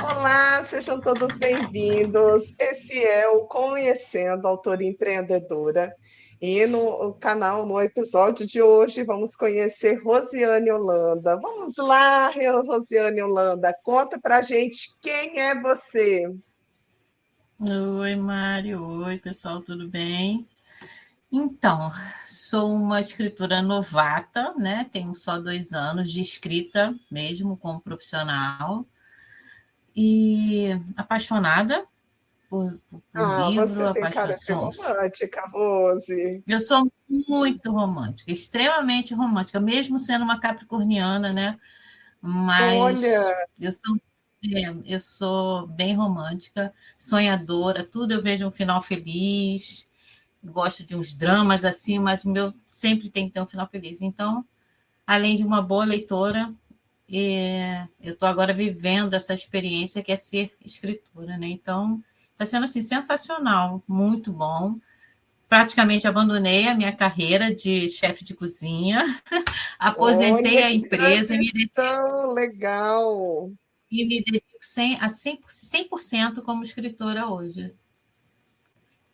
Olá, sejam todos bem-vindos. Esse é o Conhecendo a Autora Empreendedora. E no canal, no episódio de hoje, vamos conhecer Rosiane Holanda. Vamos lá, Rosiane Holanda, conta pra gente quem é você. Oi, Mário. Oi, pessoal, tudo bem? Então, sou uma escritora novata, né? Tenho só 2 anos de escrita, mesmo como profissional, e apaixonada por Ah, livro, você tem cara de romântica, Rose. Eu sou muito romântica, extremamente romântica, mesmo sendo uma capricorniana, né? Mas Olha, eu sou bem romântica, sonhadora, tudo eu vejo um final feliz. Gosto de uns dramas assim, mas o meu sempre tem que ter um final feliz. Então, além de uma boa leitora, eu estou agora vivendo essa experiência que é ser escritora, né? Então, está sendo assim sensacional, muito bom. Praticamente abandonei a minha carreira de chefe de cozinha, aposentei olha a que empresa transição legal. e me dedico 100% como escritora hoje.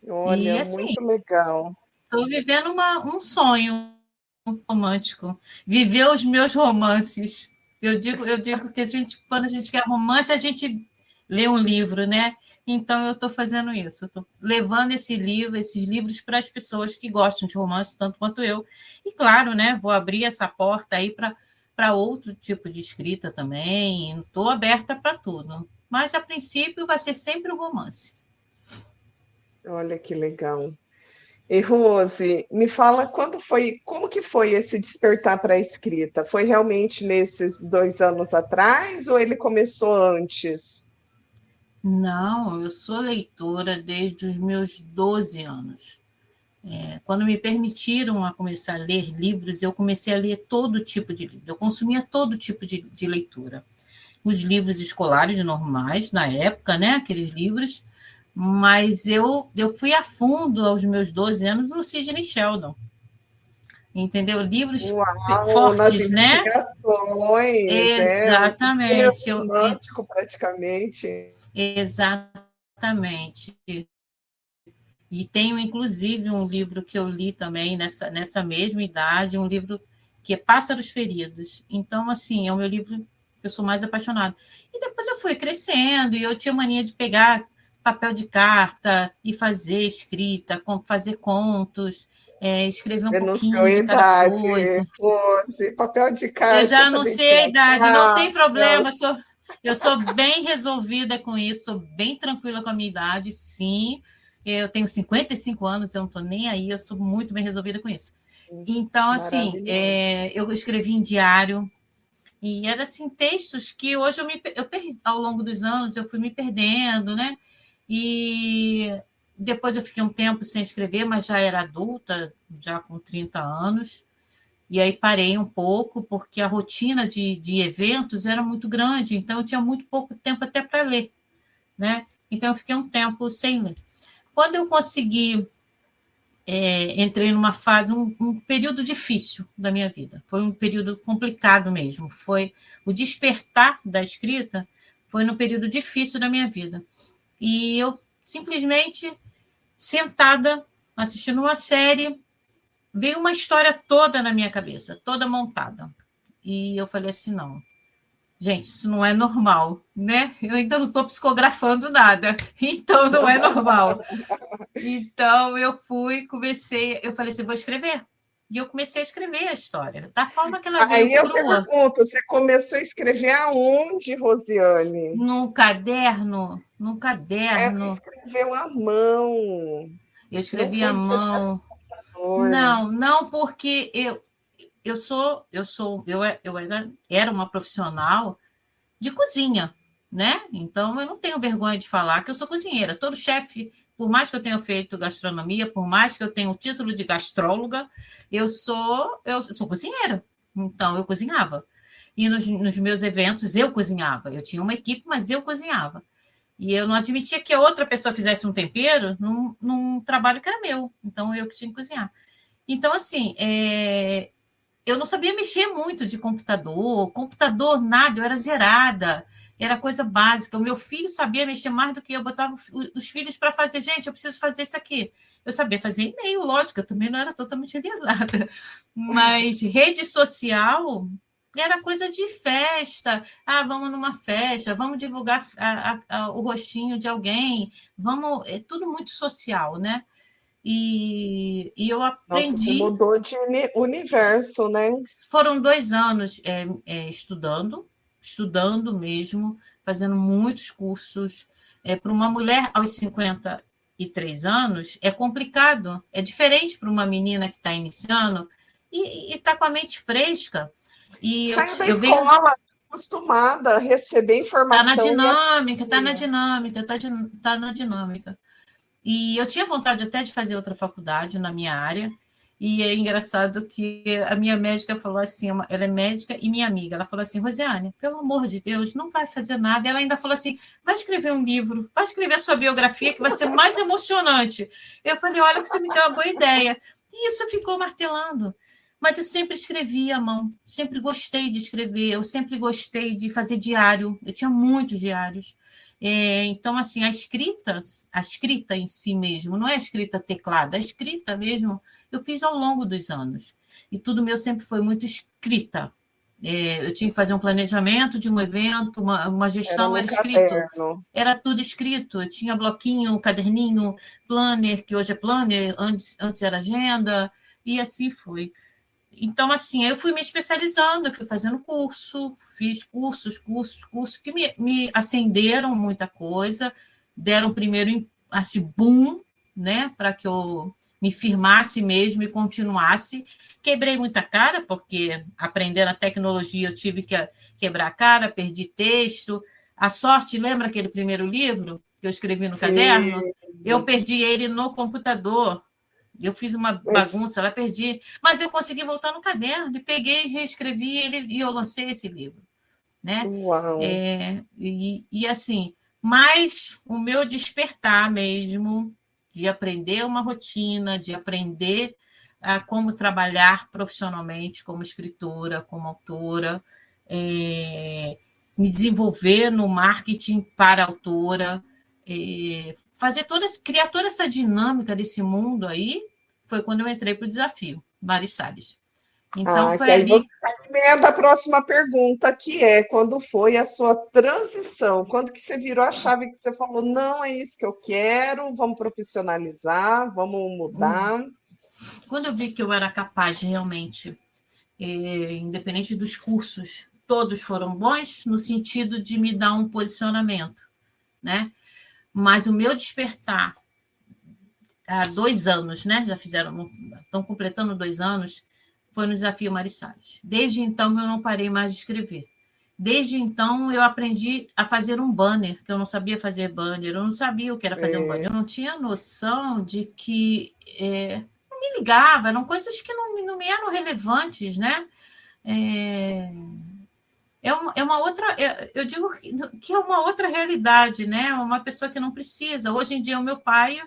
E Olha, assim, muito legal. estou vivendo um sonho romântico, viver os meus romances. Eu digo que quando a gente quer romance, a gente lê um livro, né? Então eu estou fazendo isso, estou levando esses livros para as pessoas que gostam de romance tanto quanto eu. E claro, né? Vou abrir essa porta aí para outro tipo de escrita também. Estou aberta para tudo. Mas a princípio vai ser sempre o romance. Olha que legal. E Rose, me fala como que foi esse despertar para a escrita? Foi realmente nesses 2 anos atrás ou ele começou antes? Não, eu sou leitora desde os meus 12 anos. Quando me permitiram a começar a ler livros, eu comecei a ler todo tipo de livro. Eu consumia todo tipo de leitura. Os livros escolares normais, na época, né? Aqueles livros. Mas eu fui a fundo aos meus 12 anos no Sidney Sheldon. Entendeu? Livros Uau, nas fortes, né? investigações, um thriller Exatamente. romântico praticamente. Exatamente. E tenho, inclusive, um livro que eu li também nessa mesma idade, um livro que é Pássaros Feridos. Então, assim, é o meu livro que eu sou mais apaixonada. E depois eu fui crescendo e eu tinha mania de pegar papel de carta e fazer escrita, fazer contos, escrever um Denunciou a pouquinho de cada idade, coisa. Rose, papel de Eu carta já para anunciei a denunciar idade, não tem carta. problema, eu sou bem resolvida com isso, sou bem tranquila com a minha idade, sim. Eu tenho 55 anos, eu não estou nem aí, eu sou muito bem resolvida com isso. Então, assim, Maravilhoso. eu escrevi em diário, e eram assim, textos que hoje ao longo dos anos eu fui me perdendo, né? E depois eu fiquei um tempo sem escrever, mas já era adulta, já com 30 anos. E aí parei um pouco, porque a rotina de eventos era muito grande, então eu tinha muito pouco tempo até para ler, né? Então eu fiquei um tempo sem ler. Quando eu consegui, entrei numa fase, um período difícil da minha vida. Foi um período complicado mesmo. Foi o despertar da escrita, foi no período difícil da minha vida. E eu simplesmente sentada assistindo uma série, veio uma história toda na minha cabeça, toda montada. E eu falei assim, não, gente, isso não é normal, né? Eu ainda não estou psicografando nada, então não é normal. Então eu falei assim, vou escrever. E eu comecei a escrever a história, da forma que ela veio Aí eu crua, pergunto, você começou a escrever aonde, Rosiane? num caderno, num Ela caderno. escreveu à mão, Eu não escrevi à foi digital. mão. Não, não porque eu era uma profissional de cozinha, né? Então eu não tenho vergonha de falar que eu sou cozinheira. Todo chefe, por mais que eu tenha feito gastronomia, por mais que eu tenha o título de gastróloga, eu sou cozinheira. Então eu cozinhava. E nos meus eventos eu cozinhava. Eu tinha uma equipe, mas eu cozinhava. E eu não admitia que a outra pessoa fizesse um tempero num trabalho que era meu. Então eu que tinha que cozinhar. Então, assim, eu não sabia mexer muito de computador, computador nada, eu era zerada. era coisa básica. O meu filho sabia mexer mais do que eu, botava os filhos para fazer. Gente, eu preciso fazer isso aqui. Eu sabia fazer e-mail, lógico, eu também não era totalmente alienada. Mas rede social era coisa de festa. Ah, vamos numa festa, vamos divulgar o rostinho de alguém, vamos. É tudo muito social, né? E eu Nossa, você aprendi. mudou de universo, né? Foram 2 anos estudando mesmo, fazendo muitos cursos. Para uma mulher aos 53 anos, é complicado, é diferente para uma menina que está iniciando e está com a mente fresca. E Saiu da eu venho. escola acostumada a receber Está na informação e dinâmica, está na aprender. dinâmica, tá na dinâmica. E eu tinha vontade até de fazer outra faculdade na minha área. E é engraçado que a minha médica falou assim, ela é médica e minha amiga, ela falou assim, Rosiane, pelo amor de Deus, não vai fazer nada. Ela ainda falou assim, vai escrever um livro, vai escrever a sua biografia que vai ser mais emocionante. Eu falei, olha que você me deu uma boa ideia. E isso ficou martelando. Mas eu sempre escrevi à mão, sempre gostei de escrever, eu sempre gostei de fazer diário, eu tinha muitos diários. Então, assim, a escrita em si mesmo, não é a escrita teclada, a escrita mesmo, eu fiz ao longo dos anos. E tudo meu sempre foi muito escrita. Eu tinha que fazer um planejamento de um evento, uma Era gestão, no era escrito. caderno. Era tudo escrito. Eu tinha bloquinho, caderninho, planner, que hoje é planner, antes era agenda, e assim foi. Então, assim, eu fui me especializando, eu fui fazendo curso, fiz cursos que me acenderam muita coisa, deram primeiro assim, boom, né, para que eu me firmasse mesmo e continuasse. Quebrei muita cara, porque aprendendo a tecnologia eu tive que quebrar a cara, perdi texto. A sorte, lembra aquele primeiro livro que eu escrevi no caderno? Sim, Eu perdi ele no computador. Eu fiz uma mas bagunça lá, perdi, mas eu consegui voltar no caderno, e peguei, reescrevi ele e eu lancei esse livro, né? uau. E assim, mas o meu despertar mesmo de aprender uma rotina, de aprender como trabalhar profissionalmente como escritora, como autora, me desenvolver no marketing para autora, criar toda essa dinâmica desse mundo aí, foi quando eu entrei para o desafio, Mari Salles. Então, Ah, que foi aí você ali. emenda a próxima pergunta, que é quando foi a sua transição? Quando que você virou a chave que você falou, não é isso que eu quero, vamos profissionalizar, vamos mudar? Quando eu vi que eu era capaz de realmente, independente dos cursos, todos foram bons no sentido de me dar um posicionamento, né? Mas o meu despertar há 2 anos, né? Já fizeram, estão completando 2 anos, foi no Desafio Mari Salles. Desde então eu não parei mais de escrever. Desde então eu aprendi a fazer um banner, que eu não sabia fazer banner, eu não sabia o que era fazer um banner, É, eu não tinha noção de que não me ligava, eram coisas que não me eram relevantes, né? É, é uma outra, eu digo que é uma outra realidade, né? Uma pessoa que não precisa. Hoje em dia, meu pai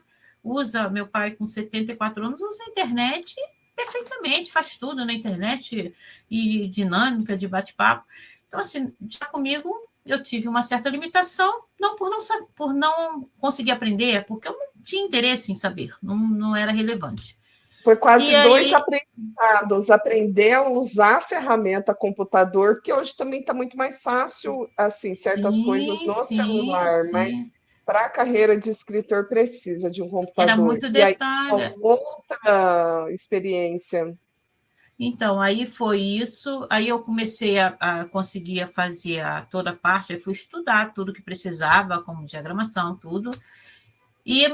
com 74 anos, usa a internet perfeitamente, faz tudo na internet e dinâmica de bate-papo. Então, assim, já comigo eu tive uma certa limitação, não por não conseguir aprender, é porque eu não tinha interesse em saber, não era relevante. foi quase E dois aí, aprendizados, aprender a usar a ferramenta computador, que hoje também está muito mais fácil, assim, certas coisas sim, no sim, celular, mas sim, para a carreira de escritor precisa de um era computador. muito E aí, detalhe. uma outra experiência. Então, aí foi isso. Aí eu comecei a conseguir fazer toda a parte, eu fui estudar tudo que precisava, como diagramação, tudo.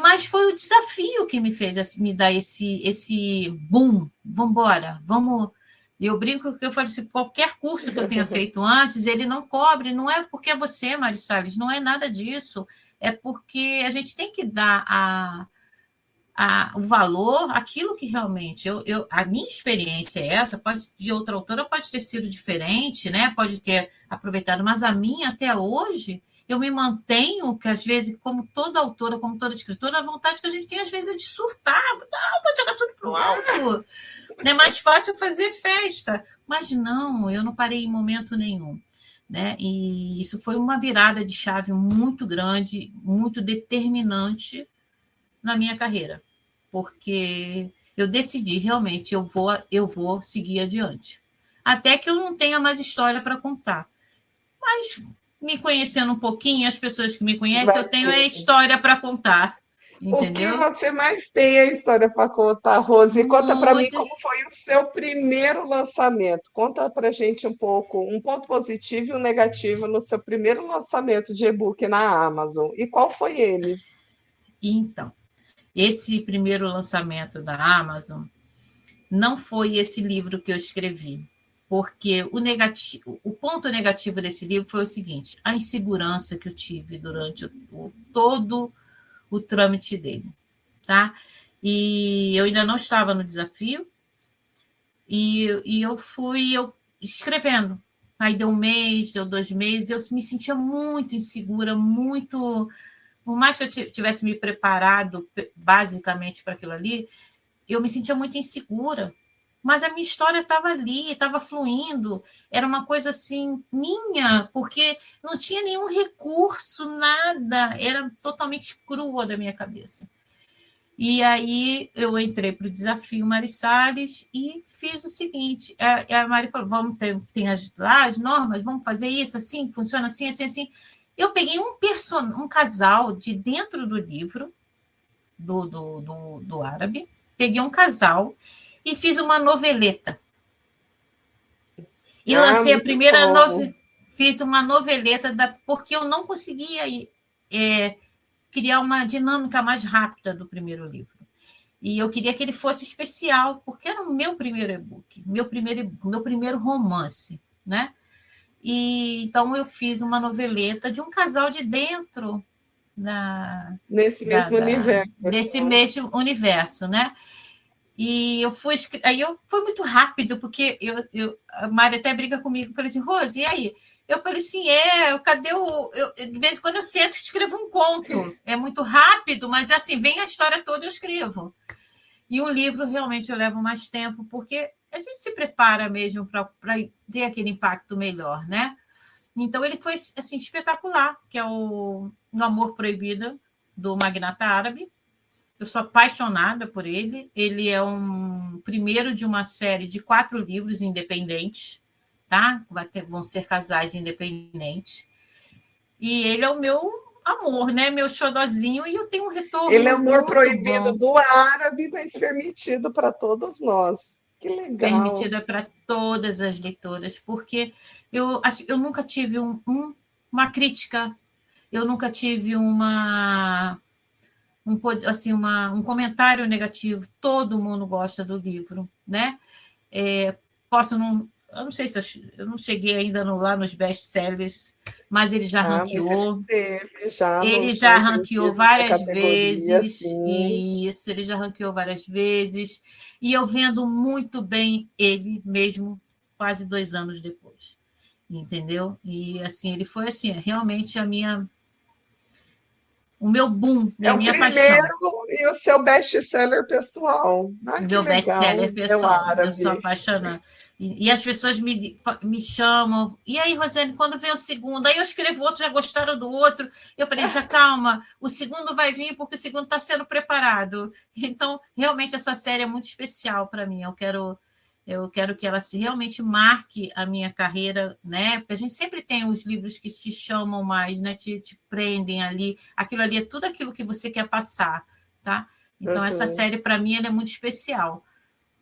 Mas foi o desafio que me fez assim, me dar esse boom. Vamos embora, vamos. Eu brinco que eu falo assim, qualquer curso que eu tenha feito antes, ele não cobre, não é porque é você, Mari Salles, não é nada disso. É porque a gente tem que dar o valor, aquilo que realmente a minha experiência é essa, pode de outra autora pode ter sido diferente, né? Pode ter aproveitado, mas a minha até hoje eu me mantenho que às vezes, como toda autora, como toda escritora, a vontade que a gente tem às vezes é de surtar, não, pode jogar tudo pro alto. É mais fácil fazer festa, mas não, eu não parei em momento nenhum. né? E isso foi uma virada de chave muito grande, muito determinante na minha carreira, porque eu decidi realmente, eu vou seguir adiante. Até que eu não tenha mais história para contar. Mas me conhecendo um pouquinho, as pessoas que me conhecem, Vai eu tenho a ter. história para contar, O que entendeu? você mais tem a história para contar, Rose? Conta para mim Muito. como foi o seu primeiro lançamento. Conta para gente um pouco, um ponto positivo e um negativo no seu primeiro lançamento de e-book na Amazon. E qual foi ele? Então, esse primeiro lançamento da Amazon não foi esse livro que eu escrevi, porque o ponto negativo desse livro foi o seguinte: a insegurança que eu tive durante todo o trâmite dele, tá? E eu ainda não estava no desafio, e eu escrevendo. Aí deu um mês, deu 2 meses, eu me sentia muito insegura, muito. Por mais que eu tivesse me preparado basicamente para aquilo ali, eu me sentia muito insegura. Mas a minha história estava ali, estava fluindo, era uma coisa assim minha, porque não tinha nenhum recurso, nada, era totalmente crua da minha cabeça. E aí eu entrei para o desafio Mari Salles e fiz o seguinte: a Mari falou: vamos ter tem as normas, vamos fazer isso assim, funciona assim, assim, assim. Eu peguei um casal de dentro do livro do árabe, peguei um casal e fiz uma noveleta. E Ah, lancei a muito primeira bom. novela, fiz uma noveleta porque eu não conseguia criar uma dinâmica mais rápida do primeiro livro. E eu queria que ele fosse especial, porque era o meu primeiro e-book, meu primeiro romance, né? E então eu fiz uma noveleta de um casal de dentro Nesse mesmo universo, desse assim. mesmo universo, né? E aí eu foi muito rápido, porque a Mari até briga comigo, eu falei assim, Rose, e aí? Eu falei assim, cadê de vez em quando eu sento e escrevo um conto. É muito rápido, mas assim, vem a história toda eu escrevo. E um livro realmente eu levo mais tempo, porque a gente se prepara mesmo para ter aquele impacto melhor, né? Então ele foi assim espetacular, que é o Amor Proibido do Magnata Árabe. Eu sou apaixonada por ele. Ele é um primeiro de uma série de 4 livros independentes, tá? Vão ser casais independentes. E ele é o meu amor, né? Meu xodozinho, e eu tenho um Ele é retorno amor muito proibido bom. do árabe, mas permitido para todos nós. Que legal. Permitida para todas as leitoras, porque eu nunca tive uma crítica, eu nunca tive um comentário negativo. Todo mundo gosta do livro, né? Eu não sei se eu não cheguei ainda lá nos best-sellers, mas ele já Ah, mas ele ranqueou. teve já Ele nos já mais ranqueou vendidos da várias categoria, vezes, sim. isso, ele já ranqueou várias vezes, e eu vendo muito bem ele mesmo quase 2 anos depois, entendeu? E assim, ele foi assim, realmente o meu boom, É a o minha primeiro paixão. e o seu best-seller pessoal. Ai, que Meu legal, best-seller meu pessoal, eu sou árabe. apaixonada. E as pessoas me chamam, e aí, Rosane, quando vem o segundo? Aí eu escrevo outro, já gostaram do outro. Eu falei, já calma, o segundo vai vir porque o segundo está sendo preparado. Então, realmente, essa série é muito especial para mim. Eu quero que ela realmente marque a minha carreira, né? Porque a gente sempre tem os livros que te chamam mais, né? Te prendem ali. Aquilo ali é tudo aquilo que você quer passar, tá? Então, essa Uhum. série, para mim, ela é muito especial,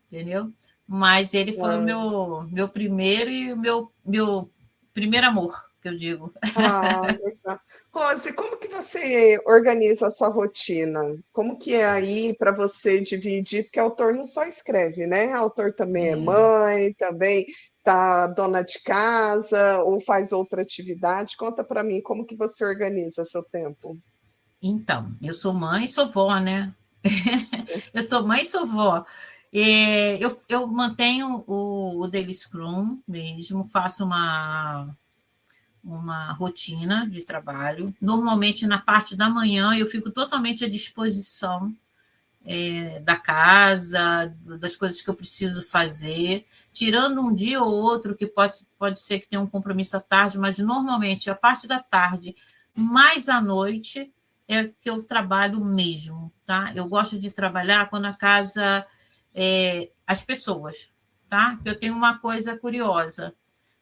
entendeu? Mas ele foi o Ah, meu primeiro e o meu primeiro amor, que eu digo. legal. Rose, como que você organiza a sua rotina? Como que é aí para você dividir? Porque autor não só escreve, né? Autor também é É. mãe, também tá dona de casa ou faz outra atividade. Conta para mim como que você organiza seu tempo. Então, eu sou mãe e sou vó, né? Eu sou mãe e sou vó. Eu mantenho o Daily Scrum mesmo, faço uma rotina de trabalho. Normalmente, na parte da manhã, eu fico totalmente à disposição da casa, das coisas que eu preciso fazer, tirando um dia ou outro que pode ser que tenha um compromisso à tarde, mas normalmente a parte da tarde, mais à noite, é que eu trabalho mesmo, tá? Eu gosto de trabalhar quando a casa as pessoas, tá? Eu tenho uma coisa curiosa.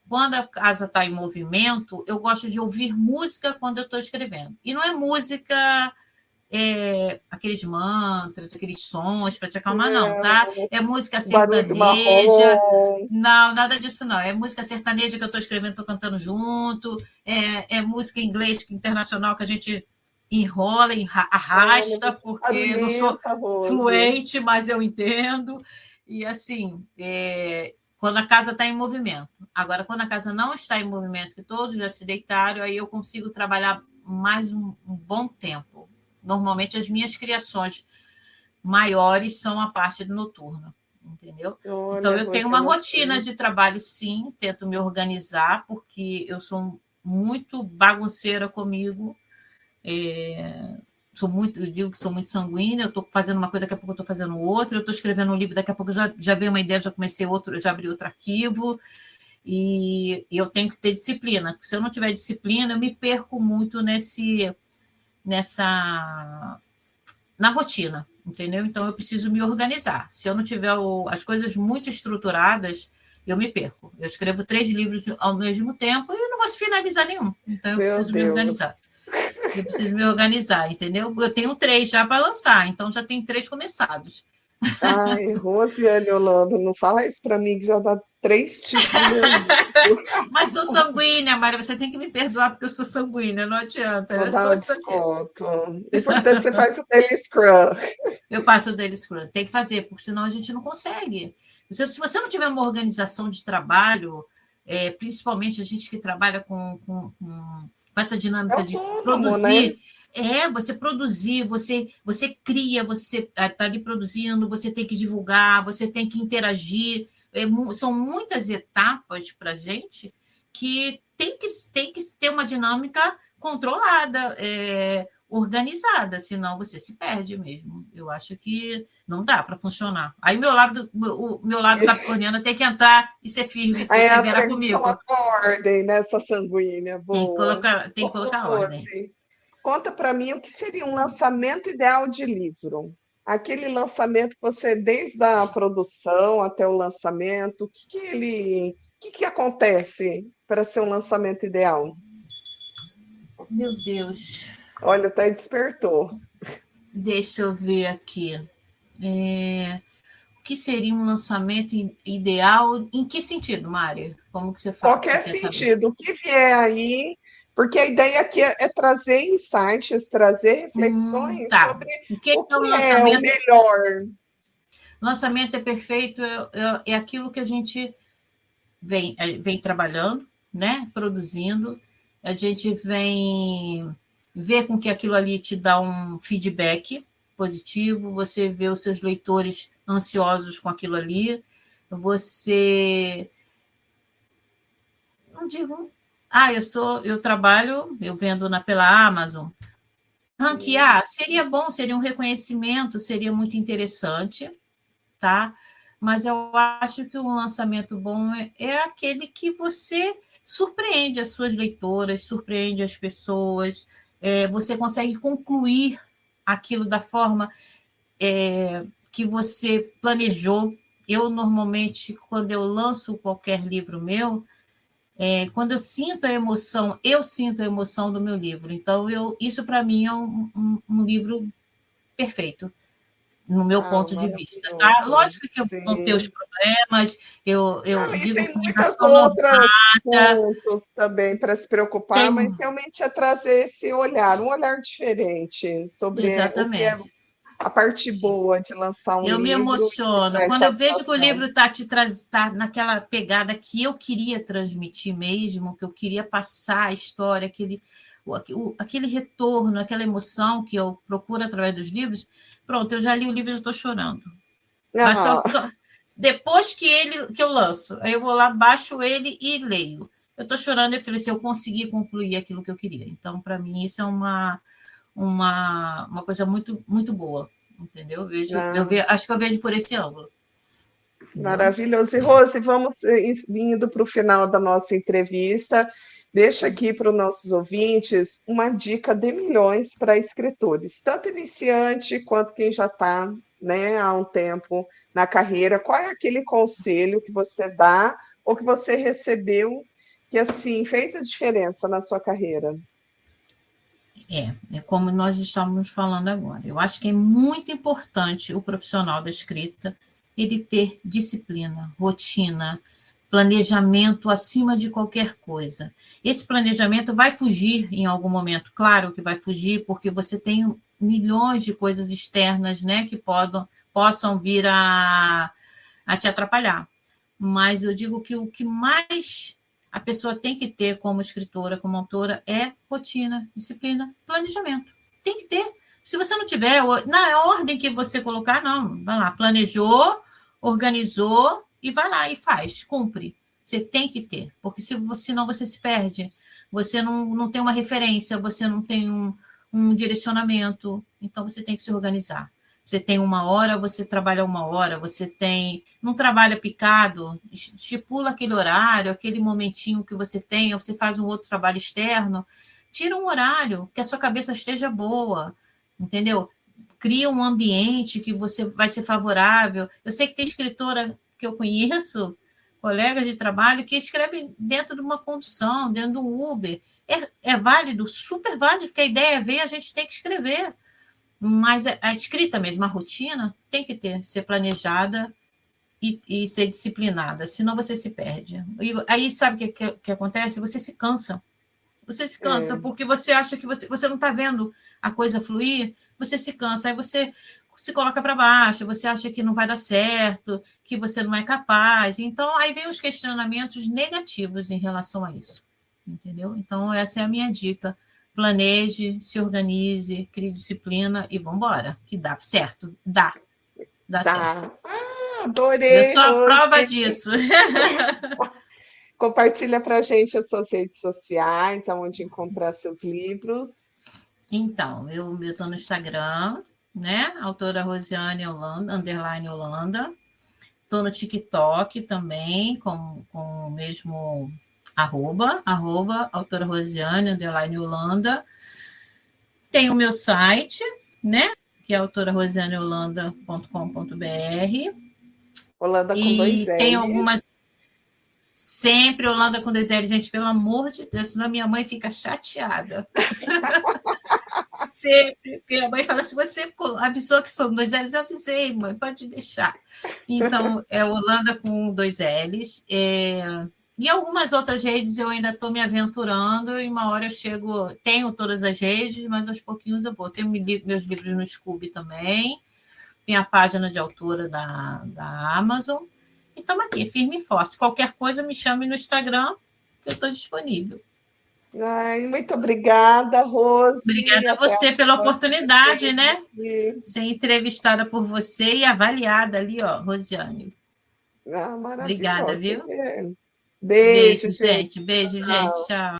Quando a casa está em movimento, eu gosto de ouvir música quando eu estou escrevendo. E não é música aqueles mantras, aqueles sons para te acalmar, não, tá? É música Barulho de sertaneja. marrom. Não, nada disso não. É música sertaneja que eu estou escrevendo, estou cantando junto. É música em inglês internacional que a gente enrola, arrasta, porque eu não sou Barulhenta, Rose. fluente, mas eu entendo. E assim, quando a casa está em movimento. Agora, quando a casa não está em movimento, que todos já se deitaram, aí eu consigo trabalhar mais um bom tempo. Normalmente, as minhas criações maiores são a parte noturna, entendeu? Então, Olha, eu tenho Rose, uma eu rotina gostei. de trabalho, sim, tento me organizar, porque eu sou muito bagunceira comigo, eu digo que sou muito sanguínea, eu estou fazendo uma coisa, daqui a pouco eu estou fazendo outra, eu estou escrevendo um livro, daqui a pouco já veio uma ideia, já comecei outro, já abri outro arquivo, e eu tenho que ter disciplina. Se eu não tiver disciplina, eu me perco muito na rotina, entendeu? Então eu preciso me organizar. Se eu não tiver as coisas muito estruturadas, eu me perco. Eu escrevo 3 livros ao mesmo tempo e não vou finalizar nenhum. Então eu Meu preciso me Deus. organizar. Eu preciso me organizar, entendeu? Eu tenho 3 já para lançar, então já tem 3 começados. Ai, Rosiane Holanda, não fala isso para mim que já dá 3 títulos nervosos. Mas sou sanguínea, Maria, você tem que me perdoar porque eu sou sanguínea, não adianta. Vou Eu dar sou um sanguínea. desconto. Importante, você faz o daily scrum. Eu passo o daily scrum. Tem que fazer, porque senão a gente não consegue. Se você não tiver uma organização de trabalho, principalmente a gente que trabalha com essa É dinâmica de autônomo, né? produzir, você produzir, você cria, você está ali produzindo, você tem que divulgar, você tem que interagir. São muitas etapas para a gente que tem que ter uma dinâmica controlada. Organizada, senão você se perde mesmo. Eu acho que não dá para funcionar. Aí o meu lado capricorniano tem que entrar e ser firme e ser Aí severa entra e comigo. coloca ordem nessa sanguínea. Tem que Boa. colocar, tem que Ô, colocar ordem. Rose, conta para mim o que seria um lançamento ideal de livro. Aquele lançamento que você, desde a produção até o lançamento, o que acontece para ser um lançamento ideal? Meu Deus, Olha, até despertou. deixa eu ver aqui. O que seria um lançamento ideal? Em que sentido, Mário? Como que você fala? Você Qualquer quer saber? sentido, o que vier aí, porque a ideia aqui é trazer insights, trazer reflexões Tá. sobre O que o é um que é o lançamento? melhor. Lançamento é perfeito, é aquilo que a gente vem trabalhando, né? Produzindo, a gente vem ver com que aquilo ali te dá um feedback positivo, você vê os seus leitores ansiosos com aquilo ali, você não digo, eu trabalho, eu vendo pela Amazon. Ranquear seria bom, seria um reconhecimento, seria muito interessante, tá? Mas eu acho que um lançamento bom é aquele que você surpreende as suas leitoras, surpreende as pessoas, você consegue concluir aquilo da forma que você planejou. Eu, normalmente, quando eu lanço qualquer livro meu, quando eu sinto a emoção do meu livro. Então, isso para mim é um livro perfeito no meu Ah, ponto de vista, tá? maravilhoso. Lógico que vão ter os Sim. problemas, eu Não, e digo tem que ainda muitas sou outras novata, pontos também para se preocupar, tem, mas realmente é trazer esse olhar, um olhar diferente sobre o que é exatamente. a parte boa de lançar um Eu me livro e de emociono. dar Quando essa eu vejo que o atuação. livro tá naquela pegada que eu queria transmitir mesmo, que eu queria passar a história, aquele retorno, aquela emoção que eu procuro através dos livros, pronto, eu já li o livro e já estou chorando. Mas Ah, depois que eu lanço, aí eu vou lá, baixo ele e leio. Eu estou chorando e falei assim, eu consegui concluir aquilo que eu queria. Então, para mim, isso é uma coisa muito, muito boa. entendeu? Acho que eu vejo por esse ângulo. Entendeu? Maravilhoso. E, Rose, vamos indo para o final da nossa entrevista. Deixa aqui para os nossos ouvintes uma dica de milhões para escritores, tanto iniciante quanto quem já está, né, há um tempo na carreira. Qual é aquele conselho que você dá ou que você recebeu que assim fez a diferença na sua carreira? É como nós estamos falando agora. Eu acho que é muito importante o profissional da escrita ele ter disciplina, rotina, planejamento acima de qualquer coisa. Esse planejamento vai fugir em algum momento, claro que vai fugir, porque você tem milhões de coisas externas, né, que possam vir a te atrapalhar. Mas eu digo que o que mais a pessoa tem que ter como escritora, como autora, é rotina, disciplina, planejamento. Tem que ter. Se você não tiver, na ordem que você colocar, não, vai lá, planejou, organizou e vai lá e faz, cumpre. Você tem que ter, porque senão você se perde. Você não tem uma referência, você não tem um direcionamento, então você tem que se organizar. Você tem uma hora, você trabalha uma hora, você não trabalha picado, estipula aquele horário, aquele momentinho que você tem, ou você faz um outro trabalho externo, tira um horário, que a sua cabeça esteja boa, entendeu? Cria um ambiente que você vai ser favorável. Eu sei que tem escritora que eu conheço, colegas de trabalho, que escrevem dentro de uma condução, dentro de um Uber. É válido, super válido, porque a ideia é ver, a gente tem que escrever. Mas a escrita mesmo, a rotina, tem que ser planejada e ser disciplinada, senão você se perde. E aí, sabe o que acontece? Você se cansa. Você se cansa porque você acha que você não está vendo a coisa fluir, você se cansa, aí você se coloca para baixo, você acha que não vai dar certo, que você não é capaz. Então, aí vem os questionamentos negativos em relação a isso. Entendeu? Então, essa é a minha dica. Planeje, se organize, crie disciplina e vamos embora, que dá certo. Dá certo. Eu Adorei, sou a Rose. prova disso. Compartilha para a gente as suas redes sociais, aonde encontrar seus livros. Então, eu estou no Instagram, né? Autora Rosiane Holanda, underline Holanda. Estou no TikTok também, com o mesmo arroba, autora Rosiane, underline Holanda. Tem o meu site, né? Que é autorarosianeholanda.com.br. Holanda com dois E tem L. algumas. Sempre Holanda com 2L, gente, pelo amor de Deus, senão minha mãe fica chateada. Sempre, porque a mãe fala assim, você avisou que são 2Ls, eu avisei, mãe, pode deixar. Então, é Holanda com 2Ls. E algumas outras redes eu ainda estou me aventurando, e uma hora eu chego, tenho todas as redes, mas aos pouquinhos eu vou. Tenho meus livros no Scooby também, tem a página de autora da Amazon, e estamos aqui, firme e forte. Qualquer coisa, me chame no Instagram, que eu estou disponível. Ai, muito obrigada, Rose. Obrigada a Até a você pela próxima oportunidade, né? vez. Ser entrevistada por você e avaliada ali, ó, Rosiane. Obrigada, Maravilhosa. viu? Beijo, Beijo, gente. gente. Beijo, gente. Tchau. Tchau.